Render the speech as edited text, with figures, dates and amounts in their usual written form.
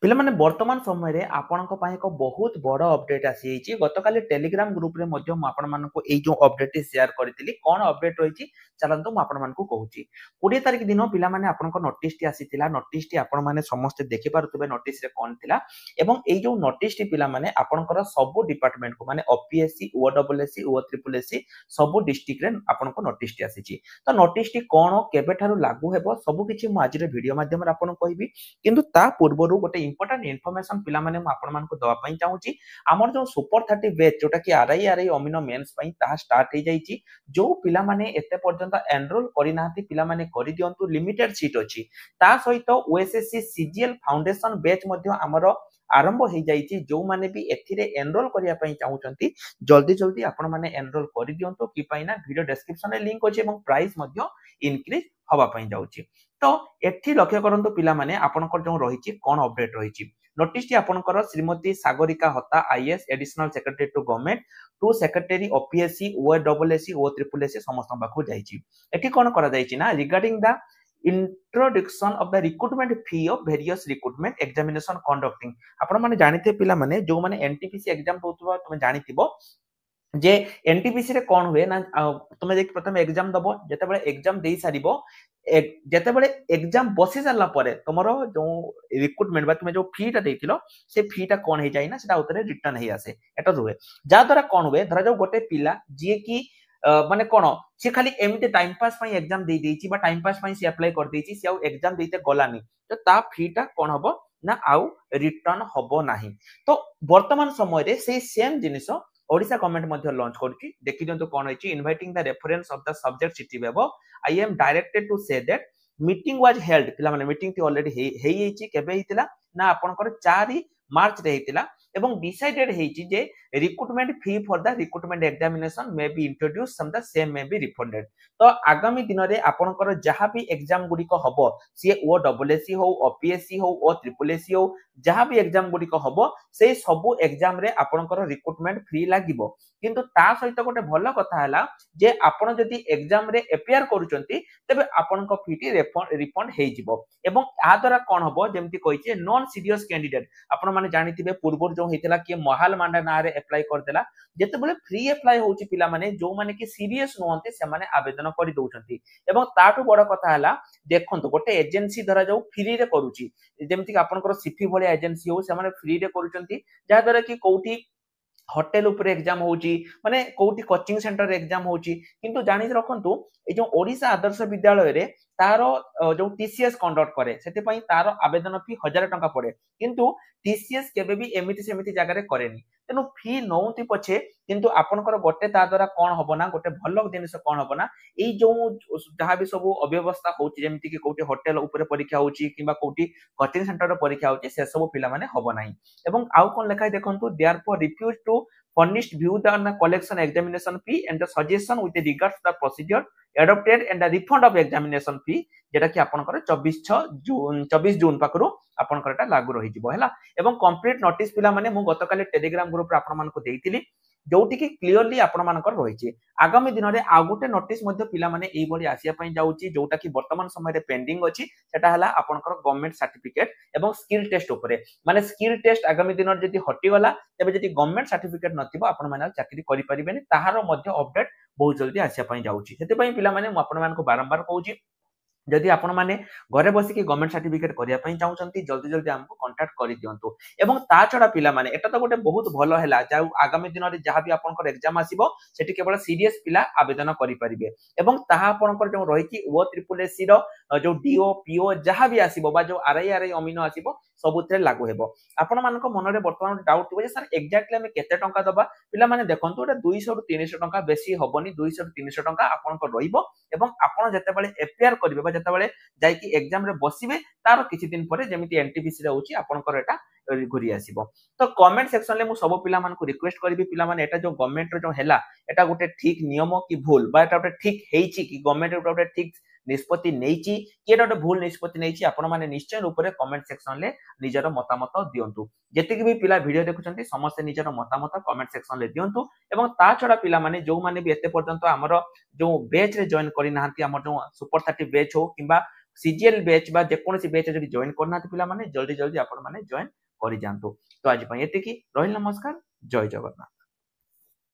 पिला माने वर्तमान समय रे आपनक पय एक बहुत बड़ अपडेट आसी छि गतकाली टेलीग्राम ग्रुप रे मध्य म आपन मानको एई जो अपडेट शेयर करथिली कोन अपडेट रही छि चलंतु म आपन मानको कहूची 20 तारिख दिन पिला माने आपनक नोटिस टी आसीतिला नोटिस टी आपन माने समस्त देखि पारुतबे नोटिस रे कोन थिला एवं एई जो नोटिस टी पिला माने आपनकर सब डिपार्टमेंट को माने OPSC OWSSC O triple SC सब डिस्ट्रिक्ट रे आपनक नोटिस टी आसी छि तो नोटिस टी कोन केबे थारु लागू हेबो सब किछि म आज रे वीडियो माध्यम रे आपन कहबी किंतु ता पूर्वरु गोटे इंपोर्टेंट इनफॉरमेशन पिला माने म आपन मानको दवा पई चाहूची हमर जो सुपर 30 बैच जोटा कि आरआई अमिनो मेंस पई ता स्टार्ट हे जाईची जो पिला माने एते पर्यंत एनरोल करि नाहती पिला माने करि दियंतु लिमिटेड सीट अछि ता सहित ओएसएससी सीजीएल फाउंडेशन बैच मध्ये हमर आरंभ हो जाईची जो माने भी एथिरे एनरोल करिया पई चाहूचंती जल्दी जल्दी आपन माने एनरोल करि दियंतु कि पई ना वीडियो डिस्क्रिप्शन रे लिंक अछि एवं प्राइस मध्ये इंक्रीज हवा पई जाउची तो एठी लक्ष्य करंतु पिला माने आपनकर जो रहिची कोन अपडेट रहिची नोटिस टी आपनकर श्रीमती सागरिका हता IAS additional secretary to government to secretary OPSC OWSSC O triple SC समस्त बाखु जाईची एठी कोन करा जाईची ना regarding the introduction of the recruitment fee of various recruitment examination conducting आपण माने जानिते पिला माने जो माने एनटीपीसी एग्जाम दोतबा तुमे जानिथिबो जे एनटीपीसी रे कोन हुए ना तुमे देख प्रथम एग्जाम दबो जते बेले एग्जाम देई सारिबो जते बेले एग्जाम बसी सारला परे तमरो जो रिक्रूटमेंट बा तुमे जो फी ता देथिलो से फी ता कोन हे जाई ना सेटा उतरे रिटर्न हे आसे एटा रुए जा द्वारा कोन हुए धरा जो गोटे पिला जे की माने कोन से खाली एमिते टाइम पास पई एग्जाम दे देइची बा टाइम पास पई से अप्लाई कर देइची से आ एग्जाम देते गलानी तो ता फी ता कोन हबो ना आउ रिटर्न हबो नाही तो वर्तमान समय रे से सेम जिनिसो ओडिशा गवर्नमेंट मध्ये लॉन्च करछि देखि दियंतु कोन होइछि inviting the reference of the subject cited above I am directed to say that meeting was held पिला माने मीटिंग ती ऑलरेडी हेइछि केबे हितिला ना आपनकर 4 मार्च रे हितिला एवं डिसाइडेड हेइछि जे recruitment fee for the recruitment examination may be introduce some the same may be refunded तो आगामी दिन रे आपनकर जहां भी एग्जाम गुडी को हबो सी ओ डबल एससी हो ओपीएससी हो ओ ट्रिपल एससी हो जहां भी एग्जाम गुडी को हबो से सब एग्जाम रे आपनकर रिक्रूटमेंट फ्री लागिबो किंतु ता सहित गोटे भलो कथा हला जे आपण जदी एग्जाम रे अपियर करूचंती तबे आपनक फीटी रिफंड हे जिवो एवं आ द्वारा कोन हबो जेमति कहिचे नॉन सीरियस कैंडिडेट आपण माने जानिथिबे पूर्व जो हेतिला कि महाल मांडा ना रे अप्लाई कर देला जते बेले फ्री अप्लाई होउची पिला माने जो माने कि सीरियस नोहंते से माने आवेदन करि दोउचंती एवं ताटू बड़ कथा हला देखंतु गोटे एजेंसी धरा जो फ्री रे करूची जेमति कि आपनकर सिफी भले एजेंसी हो से माने फ्री रे करूचंती जा द्वारा कि कोउठी होटेल ऊपर एग्जाम होची माने कोउठी कोचिंग सेंटर एग्जाम होची किंतु जानि रखंतु ए जो ओडिसा आदर्श विद्यालय रे तारो जो टीसीएस कंडक्ट करे सेते पई तारो आवेदन फी 1000 टका पड़े किंतु टीसीएस केबे भी एमिति सेमिति जगह रे करेनी तेनु फी नौती पछे किंतु आपनकर गोटे ता द्वारा कोन हबो ना गोटे भलो जिनिस कोन हबो ना ए जो जहा भी सब अव्यवस्था होची जेमिति कि कोउठी होटेल ऊपर परीक्षा होची किबा कोउठी कोचिंग सेंटर रे परीक्षा होची से सब पिला माने हबो नाही एवं आउ कोन लेखाय देखंतु therefore refuse to furnished view the collection examination fee and the suggestion with regards to the procedure adopted and the refund of examination fee जेटा कि आपनकर 24 जून पाखरु आपनकर एटा लागू रहि जिवो हैला एवं कंप्लीट नोटिस पिला माने मु गतकाले टेलीग्राम ग्रुप रे आपन मानको देइतिली जोटी कि क्लियरली आपन मानकर रहिछि आगामी दिन रे आ गुटे नोटिस मध्ये पिला माने एई बडी आसिया पई जाउछि जोटा कि वर्तमान समय रे पेंडिंग अछि सेटा हला आपनकर गवर्नमेंट सर्टिफिकेट एवं स्किल टेस्ट ऊपरे माने स्किल टेस्ट आगामी दिन रे जदी हटि गला तबे जदी गवर्नमेंट सर्टिफिकेट नथिबो आपन माने चाकरी करि परिबेनी ताहारो मध्ये अपडेट बहुत जल्दी आसिया पई जाउछि सेते पई पिला माने मु आपन मानको बारंबार कहूछि जदि आपण माने घरे बसी कि गवर्नमेंट सर्टिफिकेट करिया पई चाहउचंती जल्दी जल्दी हमको कांटेक्ट करि दियंतु एवं ता छडा पिला माने एटा तो गोटे बहुत भलो हैला जाउ आगामी दिन रे जहा भी आपनकर एग्जाम आसीबो सेठी केवल सीरियस पिला आवेदन करि परिबे एवं ताहा आपनकर जो रहि कि ओ ट्रिपल एससी रो जो डीओ पीओ जहा भी आसीबो बा जो आरआई अमिनो आसीबो सबुते लागू हेबो आपण मानको मन रे वर्तमान डाउट थिबो जे सर एक्जेक्टली हम केते टंका दबा पिला माने देखंतु एटा 200 रु 300 टंका बेसी हबनी 200 रु 300 टंका आपनकर रहिबो एवं आपण जते बेले एपीआर करिवे बा जते बेले जाय कि एग्जाम रे बसिबे तार किछि दिन परे जेमिति एनटीपीसी रे होची आपनकर एटा घुरी आसीबो तो कमेंट सेक्शन ले मु सब पिला मानको रिक्वेस्ट करबी पिला माने एटा जो गवर्नमेंट रो जो हैला एटा गोटे ठीक नियम कि भूल बा एटा गोटे ठीक हेइची कि गवर्नमेंट एटा गोटे ठीक निष्पत्ति नेइची कि एटा गोटे भूल निष्पत्ति नेइची आपण माने निश्चय रूप कमेंट सेक्शन ले निजर मतामत दियंतु जेतिक भी पिला वीडियो देखुचंती समस्त निजर मतामत कमेंट सेक्शन ले दियंतु एवं ता छडा पिला माने जो माने भी एते पर्यंत हमर जो बैच रे जॉइन करि नाहंती हमर जो सुपर 30 बैच हो किबा सीजीएल बैच बा जेकोसी बैच जदि जॉइन करना पिला माने जल्दी जल्दी आपण माने जॉइन करि जांतु। तो आज पई एतिकी रहिल नमस्कार जय जगन्नाथ।